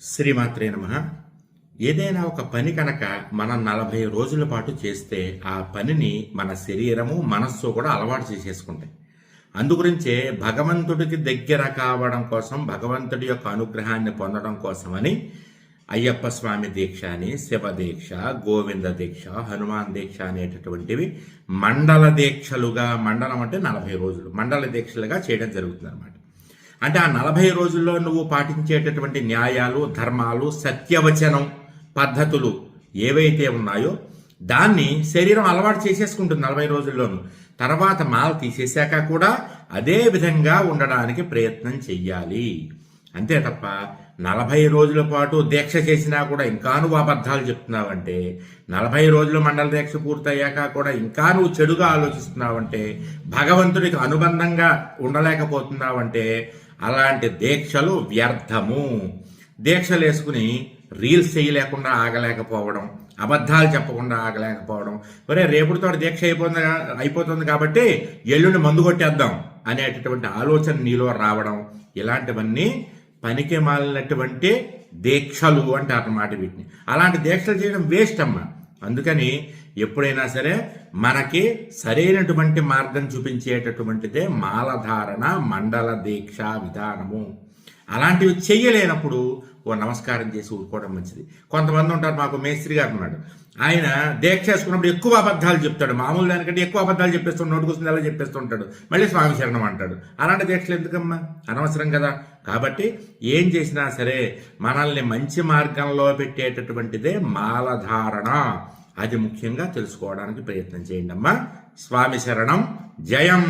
శ్రీమాత్రే నమః. ఏదైనా ఒక పని కనుక మనం 40 రోజుల పాటు చేస్తే ఆ పనిని మన శరీరము మనస్సు కూడా అలవాటు చేసేసుకుంటాయి. అందుగురించే భగవంతుడికి దగ్గర కావడం కోసం, భగవంతుడి యొక్క అనుగ్రహాన్ని పొందడం కోసమని అయ్యప్ప స్వామి దీక్ష అని, శివ దీక్ష, గోవింద దీక్ష, హనుమాన్ దీక్ష అనేటటువంటివి మండల దీక్షలుగా, మండలం అంటే 40 రోజులు మండల దీక్షలుగా చేయడం జరుగుతుంది అనమాట. అంటే ఆ 40 రోజుల్లో నువ్వు పాటించేటటువంటి న్యాయాలు, ధర్మాలు, సత్యవచనం పద్ధతులు ఏవైతే ఉన్నాయో దాన్ని శరీరం అలవాటు చేసేసుకుంటుంది 40 రోజుల్లోనూ. తర్వాత మాల తీసేశాక కూడా అదే విధంగా ఉండడానికి ప్రయత్నం చెయ్యాలి. అంతే తప్ప 40 రోజుల పాటు దీక్ష చేసినా కూడా ఇంకా నువ్వు అబద్ధాలు చెప్తున్నావంటే, 40 రోజులు మండల దీక్ష పూర్తయ్యాక కూడా ఇంకా నువ్వు చెడుగా ఆలోచిస్తున్నావంటే, భగవంతుడికి అనుబంధంగా ఉండలేకపోతున్నావంటే అలాంటి దీక్షలు వ్యర్థము. దీక్షలు వేసుకుని రీల్స్ చేయలేకుండా ఆగలేకపోవడం, అబద్ధాలు చెప్పకుండా ఆగలేకపోవడం, ఒరే రేపుడితో దీక్ష అయిపోతుంది కాబట్టి ఎల్లుండి మందు కొట్టేద్దాం అనేటటువంటి ఆలోచన నీలో రావడం, ఇలాంటివన్నీ పనికి మాలినటువంటి దీక్షలు అంటారు అన్నమాట వీటిని. అలాంటి దీక్షలు చేయడం వేస్ట్ అమ్మా. అందుకని ఎప్పుడైనా సరే మనకి సరైనటువంటి మార్గం చూపించేటటువంటిదే మాలధారణ, మండల దీక్ష విధానము. అలాంటివి చెయ్యలేనప్పుడు ఓ నమస్కారం చేసి ఊరుకోవడం మంచిది. కొంతమంది ఉంటారు, మాకు మేస్త్రి గారు ఉన్నాడు, ఆయన దీక్ష చేసుకున్నప్పుడు ఎక్కువ అబద్ధాలు చెప్తాడు, మామూలు దానికంటే ఎక్కువ అబద్ధాలు చెప్పేస్తుంటాడు, నోటుకొస్తుంది అలా చెప్పేస్తుంటాడు, మళ్ళీ స్వామి శరణం అంటాడు. అలాంటి దీక్షలు ఎందుకమ్మా, అనవసరం కదా. కాబట్టి ఏం చేసినా సరే మనల్ని మంచి మార్గంలో పెట్టేటటువంటిదే మాలధారణ. అది ముఖ్యంగా తెలుసుకోవడానికి ప్రయత్నం చేయండి అమ్మా. స్వామి శరణం. జయం.